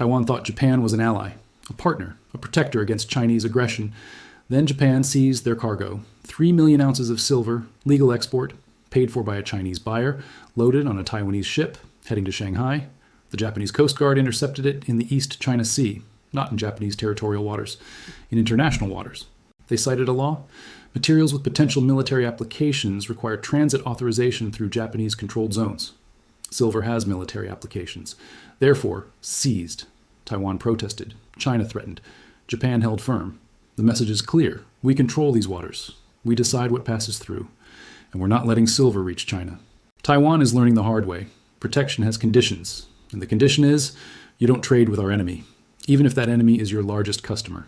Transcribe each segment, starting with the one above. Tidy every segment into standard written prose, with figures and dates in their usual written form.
Taiwan thought Japan was an ally, a partner, a protector against Chinese aggression. Then Japan seized their cargo, 3 million ounces of silver, legal export, paid for by a Chinese buyer, loaded on a Taiwanese ship, heading to Shanghai. The Japanese Coast Guard intercepted it in the East China Sea, not in Japanese territorial waters, in international waters. They cited a law. Materials with potential military applications require transit authorization through Japanese-controlled zones. Silver has military applications. Therefore, seized. Taiwan protested. China threatened. Japan held firm. The message is clear. We control these waters. We decide what passes through. And we're not letting silver reach China. Taiwan is learning the hard way. Protection has conditions. And the condition is, you don't trade with our enemy, even if that enemy is your largest customer.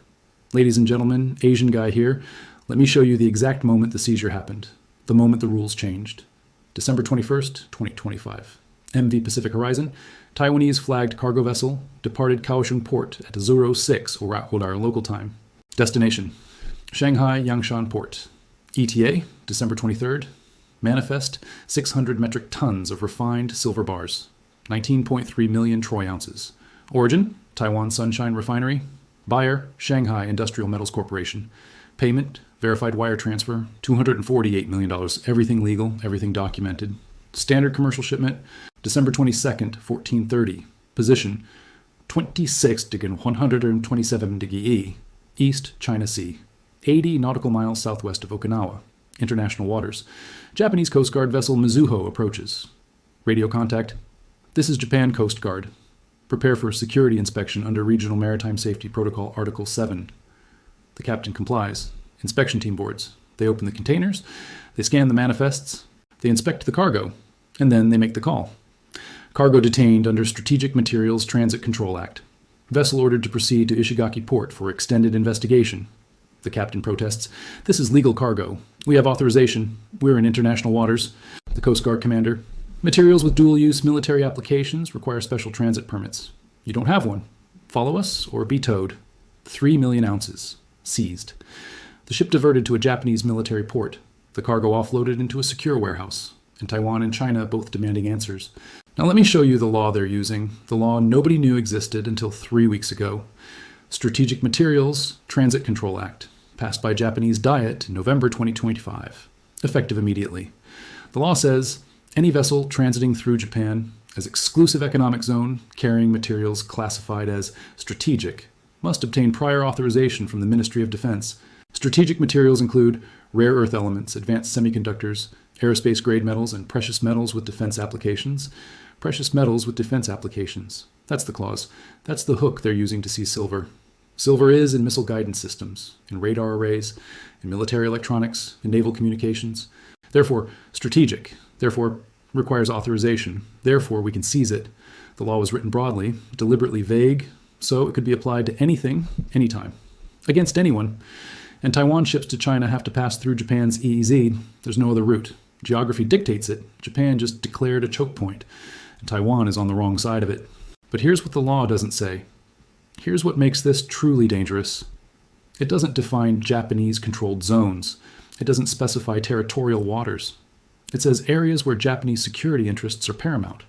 Ladies and gentlemen, Asian guy here, let me show you the exact moment the seizure happened, the moment the rules changed. December 21st, 2025. MV Pacific Horizon, Taiwanese flagged cargo vessel, departed Kaohsiung Port at 06 or our local time. Destination, Shanghai Yangshan Port. ETA, December 23rd. Manifest, 600 metric tons of refined silver bars, 19.3 million troy ounces. Origin, Taiwan Sunshine Refinery. Buyer, Shanghai Industrial Metals Corporation. Payment, verified wire transfer, $248 million. Everything legal, everything documented. Standard commercial shipment, December 22nd, 1430. Position, 26°127' East China Sea, 80 nautical miles southwest of Okinawa, international waters. Japanese Coast Guard vessel Mizuho approaches. Radio contact. This is Japan Coast Guard. Prepare for security inspection under Regional Maritime Safety Protocol Article 7. The captain complies. Inspection team boards. They open the containers, they scan the manifests, they inspect the cargo, and then they make the call. Cargo detained under Strategic Materials Transit Control Act. Vessel ordered to proceed to Ishigaki Port for extended investigation. The captain protests. This is legal cargo. We have authorization. We're in international waters. The Coast Guard commander. Materials with dual-use military applications require special transit permits. You don't have one. Follow us or be towed. 3 million ounces. Seized. The ship diverted to a Japanese military port. The cargo offloaded into a secure warehouse. And Taiwan and China both demanding answers. Now let me show you the law they're using. The law nobody knew existed until 3 weeks ago. Strategic Materials Transit Control Act, passed by Japanese Diet in November 2025, effective immediately. The law says, any vessel transiting through Japan as exclusive economic zone carrying materials classified as strategic must obtain prior authorization from the Ministry of Defense. Strategic materials include rare earth elements, advanced semiconductors, aerospace-grade metals, and precious metals with defense applications. Precious metals with defense applications. That's the clause. That's the hook they're using to seize silver. Silver is in missile guidance systems, in radar arrays, in military electronics, in naval communications. Therefore, strategic. Therefore, requires authorization. Therefore, we can seize it. The law was written broadly, deliberately vague, so it could be applied to anything, anytime, against anyone. And Taiwan ships to China have to pass through Japan's EEZ. There's no other route. Geography dictates it. Japan just declared a choke point, and Taiwan is on the wrong side of it. But here's what the law doesn't say. Here's what makes this truly dangerous. It doesn't define Japanese-controlled zones. It doesn't specify territorial waters. It says areas where Japanese security interests are paramount.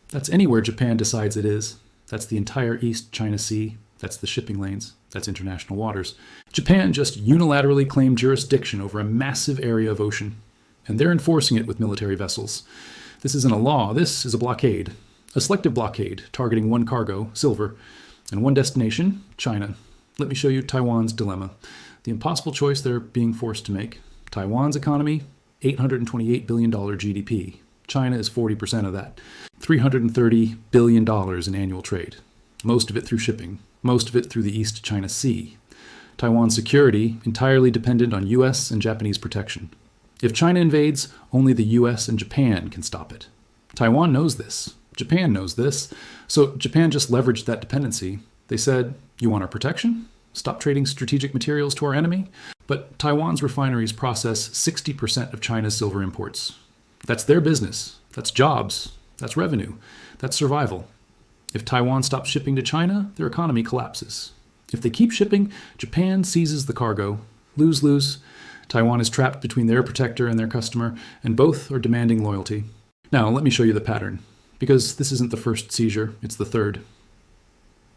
That's anywhere Japan decides it is. That's the entire East China Sea. That's the shipping lanes. That's international waters. Japan just unilaterally claimed jurisdiction over a massive area of ocean, and they're enforcing it with military vessels. This isn't a law. This is a blockade. A selective blockade targeting one cargo, silver, and one destination, China. Let me show you Taiwan's dilemma. The impossible choice they're being forced to make. Taiwan's economy, $828 billion GDP. China is 40% of that. $330 billion in annual trade. Most of it through shipping. Most of it through the East China Sea. Taiwan's security entirely dependent on US and Japanese protection. If China invades, only the US and Japan can stop it. Taiwan knows this. Japan knows this. So Japan just leveraged that dependency. They said, you want our protection? Stop trading strategic materials to our enemy? But Taiwan's refineries process 60% of China's silver imports. That's their business. That's jobs. That's revenue. That's survival. If Taiwan stops shipping to China, their economy collapses. If they keep shipping, Japan seizes the cargo. Lose-lose. Taiwan is trapped between their protector and their customer, and both are demanding loyalty. Now, let me show you the pattern, because this isn't the first seizure, it's the third.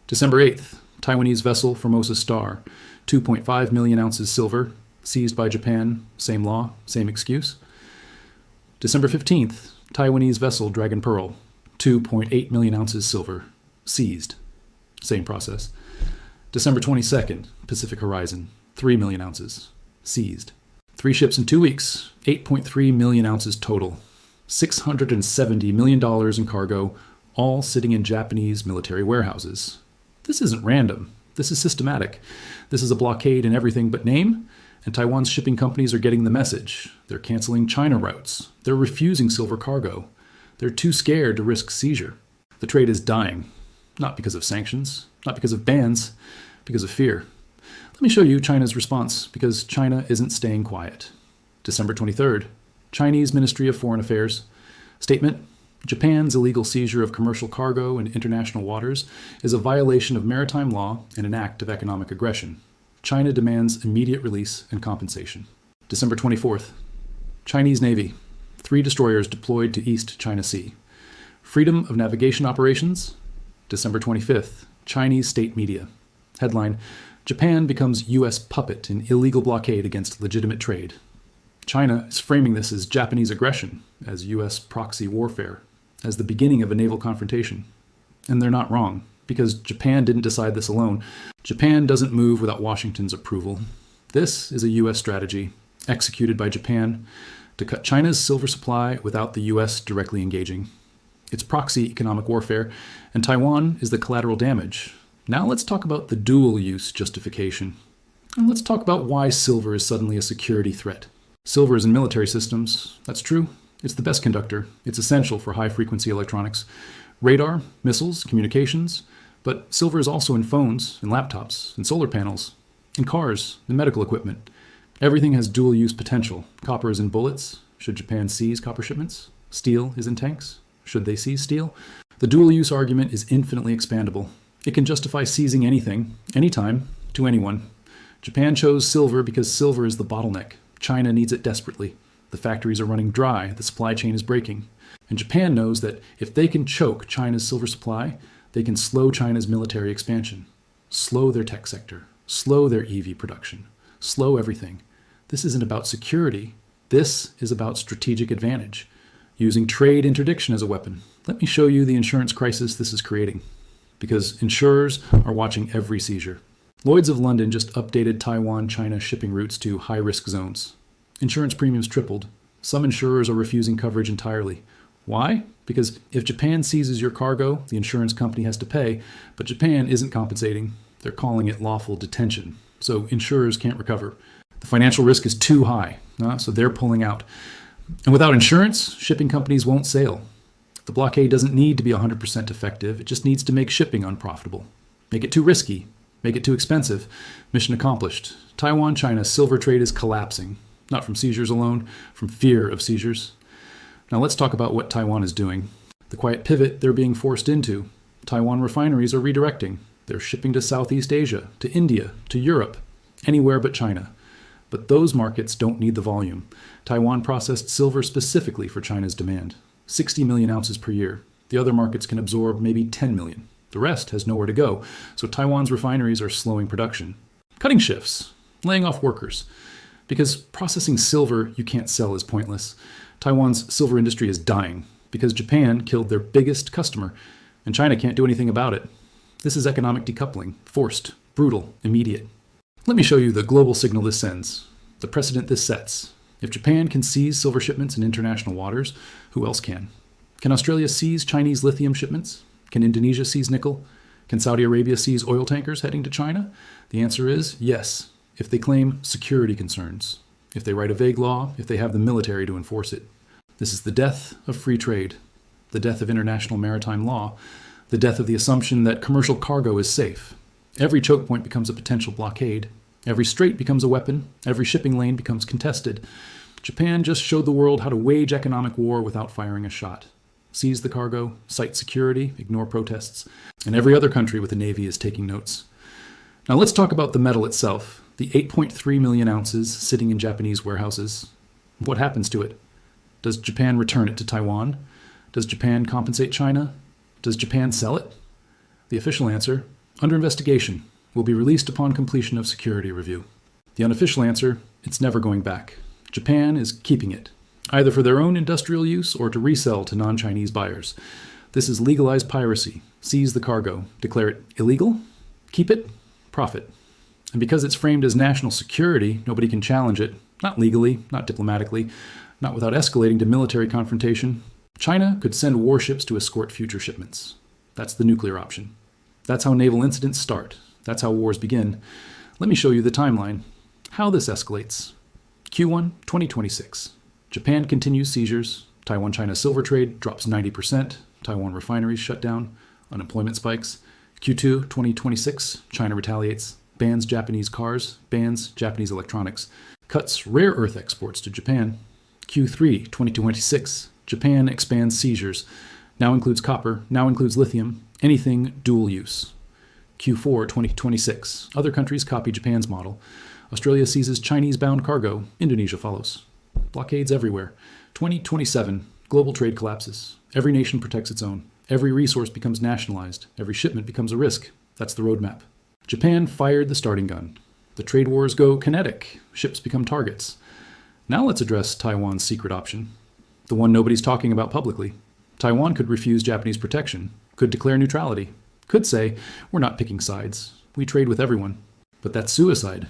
December 8th, Taiwanese vessel Formosa Star, 2.5 million ounces silver, seized by Japan, same law, same excuse. December 15th, Taiwanese vessel Dragon Pearl, 2.8 million ounces silver, seized, same process. December 22nd, Pacific Horizon, 3 million ounces, seized. 3 ships in 2 weeks, 8.3 million ounces total, $670 million in cargo, all sitting in Japanese military warehouses. This isn't random. This is systematic. This is a blockade in everything but name, and Taiwan's shipping companies are getting the message. They're canceling China routes. They're refusing silver cargo. They're too scared to risk seizure. The trade is dying, not because of sanctions, not because of bans, because of fear. Let me show you China's response, because China isn't staying quiet. December 23rd, Chinese Ministry of Foreign Affairs. Statement: Japan's illegal seizure of commercial cargo in international waters is a violation of maritime law and an act of economic aggression. China demands immediate release and compensation. December 24th, Chinese Navy. 3 destroyers deployed to East China Sea. Freedom of navigation operations. December 25th, Chinese state media. Headline: Japan becomes U.S. puppet in illegal blockade against legitimate trade. China is framing this as Japanese aggression, as U.S. proxy warfare, as the beginning of a naval confrontation. And they're not wrong, because Japan didn't decide this alone. Japan doesn't move without Washington's approval. This is a U.S. strategy, executed by Japan, to cut China's silver supply without the U.S. directly engaging. It's proxy economic warfare, and Taiwan is the collateral damage. Now let's talk about the dual-use justification. And let's talk about why silver is suddenly a security threat. Silver is in military systems. That's true. It's the best conductor. It's essential for high-frequency electronics. Radar, missiles, communications. But silver is also in phones, in laptops, in solar panels, in cars, in medical equipment. Everything has dual-use potential. Copper is in bullets. Should Japan seize copper shipments? Steel is in tanks. Should they seize steel? The dual-use argument is infinitely expandable. It can justify seizing anything, anytime, to anyone. Japan chose silver because silver is the bottleneck. China needs it desperately. The factories are running dry, the supply chain is breaking. And Japan knows that if they can choke China's silver supply, they can slow China's military expansion, slow their tech sector, slow their EV production, slow everything. This isn't about security. This is about strategic advantage, using trade interdiction as a weapon. Let me show you the insurance crisis this is creating, because insurers are watching every seizure. Lloyd's of London just updated Taiwan-China shipping routes to high-risk zones. Insurance premiums tripled. Some insurers are refusing coverage entirely. Why? Because if Japan seizes your cargo, the insurance company has to pay, but Japan isn't compensating. They're calling it lawful detention, so insurers can't recover. The financial risk is too high, so they're pulling out. And without insurance, shipping companies won't sail. The blockade doesn't need to be 100% effective. It just needs to make shipping unprofitable. Make it too risky. Make it too expensive. Mission accomplished. Taiwan-China silver trade is collapsing. Not from seizures alone, from fear of seizures. Now let's talk about what Taiwan is doing. The quiet pivot they're being forced into. Taiwan refineries are redirecting. They're shipping to Southeast Asia, to India, to Europe, anywhere but China. But those markets don't need the volume. Taiwan processed silver specifically for China's demand. 60 million ounces per year. The other markets can absorb maybe 10 million. The rest has nowhere to go, so Taiwan's refineries are slowing production. Cutting shifts, laying off workers. Because processing silver you can't sell is pointless. Taiwan's silver industry is dying because Japan killed their biggest customer, and China can't do anything about it. This is economic decoupling, forced, brutal, immediate. Let me show you the global signal this sends, the precedent this sets. If Japan can seize silver shipments in international waters, who else can? Can Australia seize Chinese lithium shipments? Can Indonesia seize nickel? Can Saudi Arabia seize oil tankers heading to China? The answer is yes, if they claim security concerns, if they write a vague law, if they have the military to enforce it. This is the death of free trade, the death of international maritime law, the death of the assumption that commercial cargo is safe. Every choke point becomes a potential blockade. Every strait becomes a weapon. Every shipping lane becomes contested. Japan just showed the world how to wage economic war without firing a shot. Seize the cargo, cite security, ignore protests. And every other country with a navy is taking notes. Now let's talk about the metal itself, the 8.3 million ounces sitting in Japanese warehouses. What happens to it? Does Japan return it to Taiwan? Does Japan compensate China? Does Japan sell it? The official answer, Under investigation. Will be released upon completion of security review. The unofficial answer, it's never going back. Japan is keeping it, either for their own industrial use or to resell to non-Chinese buyers. This is legalized piracy. Seize the cargo. Declare it illegal. Keep it. Profit. And because it's framed as national security, nobody can challenge it. Not legally, not diplomatically, not without escalating to military confrontation. China could send warships to escort future shipments. That's the nuclear option. That's how naval incidents start. That's how wars begin. Let me show you the timeline. How this escalates. Q1 2026. Japan continues seizures. Taiwan-China silver trade drops 90%. Taiwan refineries shut down. Unemployment spikes. Q2 2026. China retaliates. Bans Japanese cars. Bans Japanese electronics. Cuts rare earth exports to Japan. Q3 2026. Japan expands seizures. Now includes copper. Now includes lithium. Anything dual use. Q4 2026. Other countries copy Japan's model. Australia seizes Chinese-bound cargo. Indonesia follows. Blockades everywhere. 2027. Global trade collapses. Every nation protects its own. Every resource becomes nationalized. Every shipment becomes a risk. That's the roadmap. Japan fired the starting gun. The trade wars go kinetic. Ships become targets. Now let's address Taiwan's secret option. The one nobody's talking about publicly. Taiwan could refuse Japanese protection. Could declare neutrality. Could say, we're not picking sides. We trade with everyone. But that's suicide.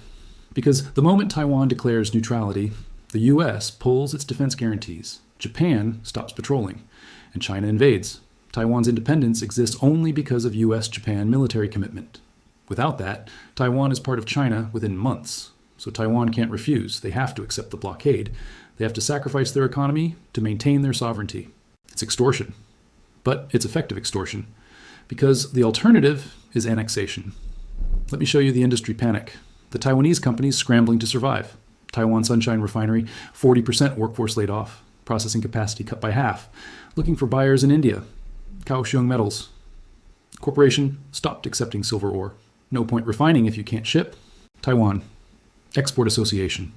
Because the moment Taiwan declares neutrality, the US pulls its defense guarantees. Japan stops patrolling. And China invades. Taiwan's independence exists only because of US-Japan military commitment. Without that, Taiwan is part of China within months. So Taiwan can't refuse. They have to accept the blockade. They have to sacrifice their economy to maintain their sovereignty. It's extortion. But it's effective extortion. Because the alternative is annexation. Let me show you the industry panic. The Taiwanese companies scrambling to survive. Taiwan Sunshine Refinery, 40% workforce laid off. Processing capacity cut by half. Looking for buyers in India. Kaohsiung Metals. Corporation stopped accepting silver ore. No point refining if you can't ship. Taiwan. Export Association.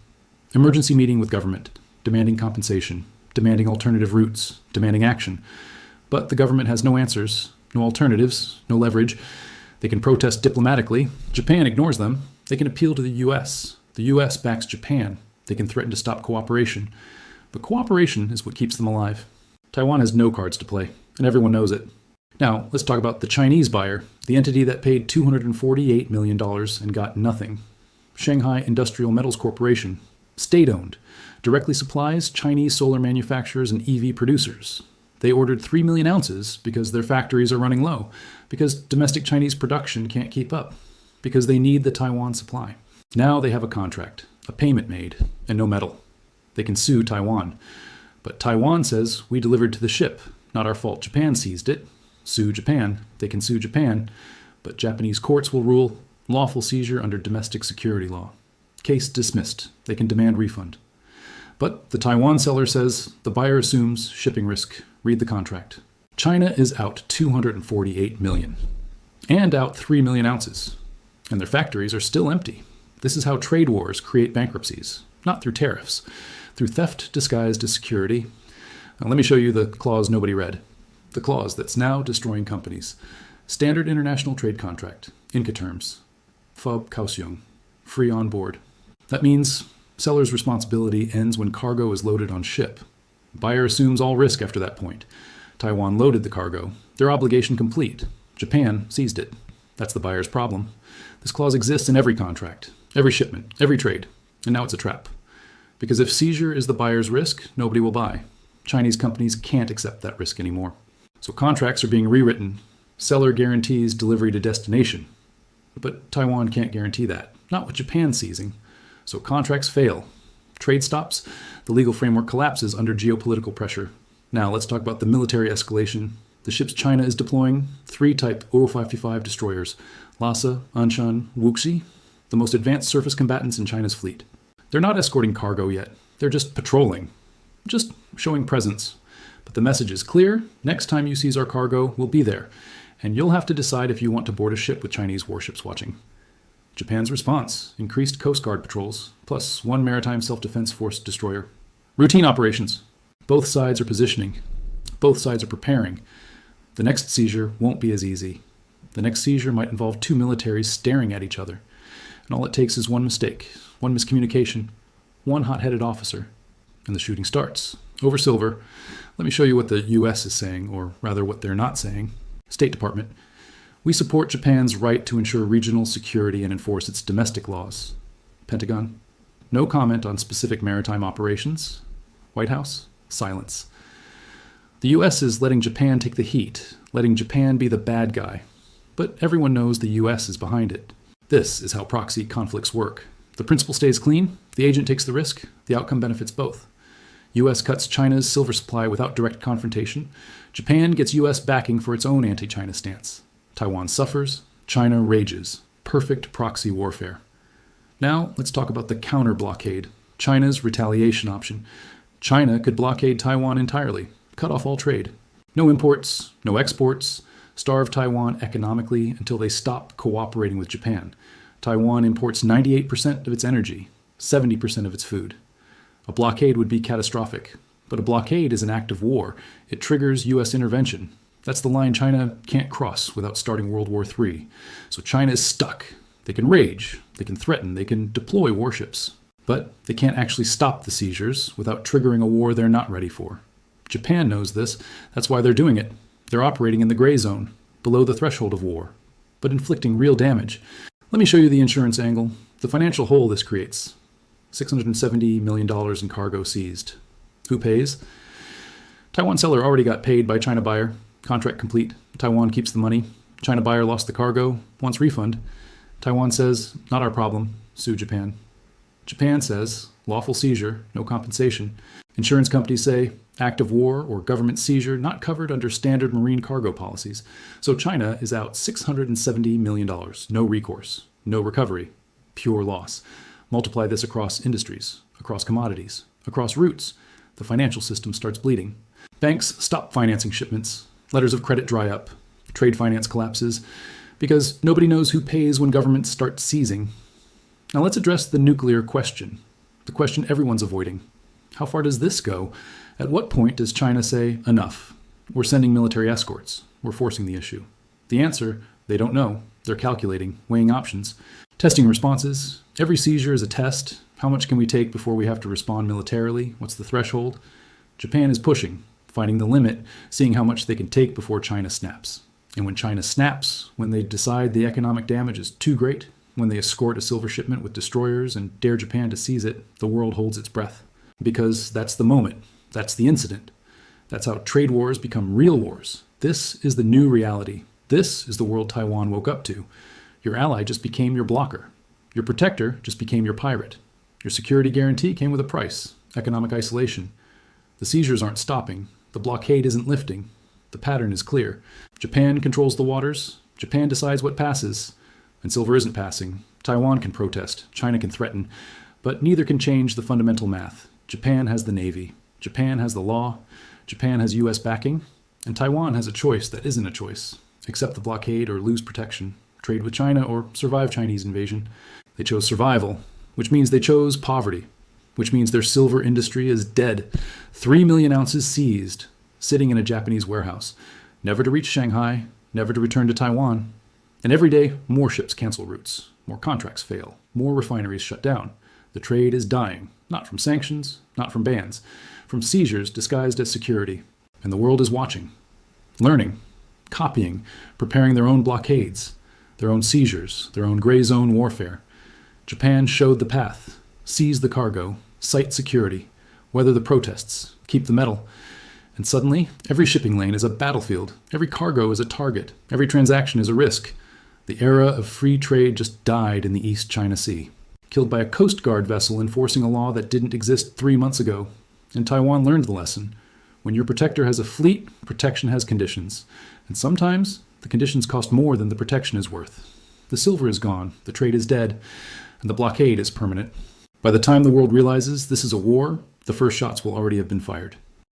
Emergency meeting with government. Demanding compensation. Demanding alternative routes. Demanding action. But the government has no answers. No alternatives, no leverage. They can protest diplomatically. Japan ignores them. They can appeal to the US. The US backs Japan. They can threaten to stop cooperation. But cooperation is what keeps them alive. Taiwan has no cards to play, and everyone knows it. Now, let's talk about the Chinese buyer, the entity that paid $248 million and got nothing. Shanghai Industrial Metals Corporation, state-owned, directly supplies Chinese solar manufacturers and EV producers. They ordered 3 million ounces because their factories are running low, because domestic Chinese production can't keep up, because they need the Taiwan supply. Now they have a contract, a payment made, and no metal. They can sue Taiwan. But Taiwan says, we delivered to the ship, not our fault Japan seized it. Sue Japan. They can sue Japan, but Japanese courts will rule lawful seizure under domestic security law. Case dismissed. They can demand refund. But the Taiwan seller says the buyer assumes shipping risk. Read the contract. China is out 248 million and out 3 million ounces. And their factories are still empty. This is how trade wars create bankruptcies, not through tariffs, through theft disguised as security. Now, let me show you the clause nobody read. The clause that's now destroying companies. Standard International Trade Contract, Inca terms. FUB Kaohsiung, free on board. That means seller's responsibility ends when cargo is loaded on ship. Buyer assumes all risk after that point. Taiwan loaded the cargo. Their obligation complete. Japan seized it. That's the buyer's problem. This clause exists in every contract, every shipment, every trade. And now it's a trap. Because if seizure is the buyer's risk, nobody will buy. Chinese companies can't accept that risk anymore. So contracts are being rewritten. Seller guarantees delivery to destination. But Taiwan can't guarantee that. Not with Japan seizing. So contracts fail. Trade stops. The legal framework collapses under geopolitical pressure. Now let's talk about the military escalation. The ships China is deploying, 3 Type 055 destroyers. Lhasa, Anshan, Wuxi, the most advanced surface combatants in China's fleet. They're not escorting cargo yet. They're just patrolling. Just showing presence. But the message is clear. Next time you seize our cargo, we'll be there. And you'll have to decide if you want to board a ship with Chinese warships watching. Japan's response, increased Coast Guard patrols, plus 1 maritime self-defense force destroyer. Routine operations. Both sides are positioning. Both sides are preparing. The next seizure won't be as easy. The next seizure might involve two militaries staring at each other. And all it takes is one mistake, one miscommunication, one hot-headed officer, and the shooting starts. Over silver, let me show you what the U.S. is saying, or rather what they're not saying. State Department. We support Japan's right to ensure regional security and enforce its domestic laws. Pentagon. No comment on specific maritime operations. White House. Silence. The U.S. is letting Japan take the heat, letting Japan be the bad guy. But everyone knows the U.S. is behind it. This is how proxy conflicts work. The principal stays clean, the agent takes the risk, the outcome benefits both. U.S. cuts China's silver supply without direct confrontation. Japan gets U.S. backing for its own anti-China stance. Taiwan suffers, China rages. Perfect proxy warfare. Now, let's talk about the counter-blockade, China's retaliation option. China could blockade Taiwan entirely, cut off all trade. No imports, no exports, starve Taiwan economically until they stop cooperating with Japan. Taiwan imports 98% of its energy, 70% of its food. A blockade would be catastrophic, but a blockade is an act of war. It triggers U.S. intervention. That's the line China can't cross without starting World War III. So China is stuck. They can rage, they can threaten, they can deploy warships. But they can't actually stop the seizures without triggering a war they're not ready for. Japan knows this. That's why they're doing it. They're operating in the gray zone, below the threshold of war, but inflicting real damage. Let me show you the insurance angle, the financial hole this creates. $670 million in cargo seized. Who pays? Taiwan seller already got paid by China buyer. Contract complete. Taiwan keeps the money. China buyer lost the cargo, wants refund. Taiwan says, not our problem, sue Japan. Japan says, lawful seizure, no compensation. Insurance companies say, act of war or government seizure not covered under standard marine cargo policies. So China is out $670 million. No recourse, no recovery, pure loss. Multiply this across industries, across commodities, across routes. The financial system starts bleeding. Banks stop financing shipments. Letters of credit dry up. Trade finance collapses because nobody knows who pays when governments start seizing. Now let's address the nuclear question, the question everyone's avoiding. How far does this go? At what point does China say, enough? We're sending military escorts. We're forcing the issue. The answer, they don't know. They're calculating, weighing options, testing responses. Every seizure is a test. How much can we take before we have to respond militarily? What's the threshold? Japan is pushing, finding the limit, seeing how much they can take before China snaps. And when China snaps, when they decide the economic damage is too great, when they escort a silver shipment with destroyers and dare Japan to seize it, the world holds its breath. Because that's the moment. That's the incident. That's how trade wars become real wars. This is the new reality. This is the world Taiwan woke up to. Your ally just became your blocker. Your protector just became your pirate. Your security guarantee came with a price, economic isolation. The seizures aren't stopping. The blockade isn't lifting. The pattern is clear. Japan controls the waters. Japan decides what passes. And silver isn't passing. Taiwan can protest. China can threaten. But neither can change the fundamental math. Japan has the Navy. Japan has the law. Japan has U.S. backing. And Taiwan has a choice that isn't a choice. Accept the blockade or lose protection. Trade with China or survive Chinese invasion. They chose survival, which means they chose poverty, which means their silver industry is dead. 3 million ounces seized, sitting in a Japanese warehouse. Never to reach Shanghai, never to return to Taiwan. And every day, more ships cancel routes. More contracts fail. More refineries shut down. The trade is dying, not from sanctions, not from bans, from seizures disguised as security. And the world is watching, learning, copying, preparing their own blockades, their own seizures, their own gray zone warfare. Japan showed the path, seize the cargo, cite security, weather the protests, keep the metal. And suddenly, every shipping lane is a battlefield. Every cargo is a target. Every transaction is a risk. The era of free trade just died in the East China Sea, killed by a Coast Guard vessel enforcing a law that didn't exist 3 months ago. And Taiwan learned the lesson. When your protector has a fleet, protection has conditions. And sometimes, the conditions cost more than the protection is worth. The silver is gone, the trade is dead, and the blockade is permanent. By the time the world realizes this is a war, the first shots will already have been fired.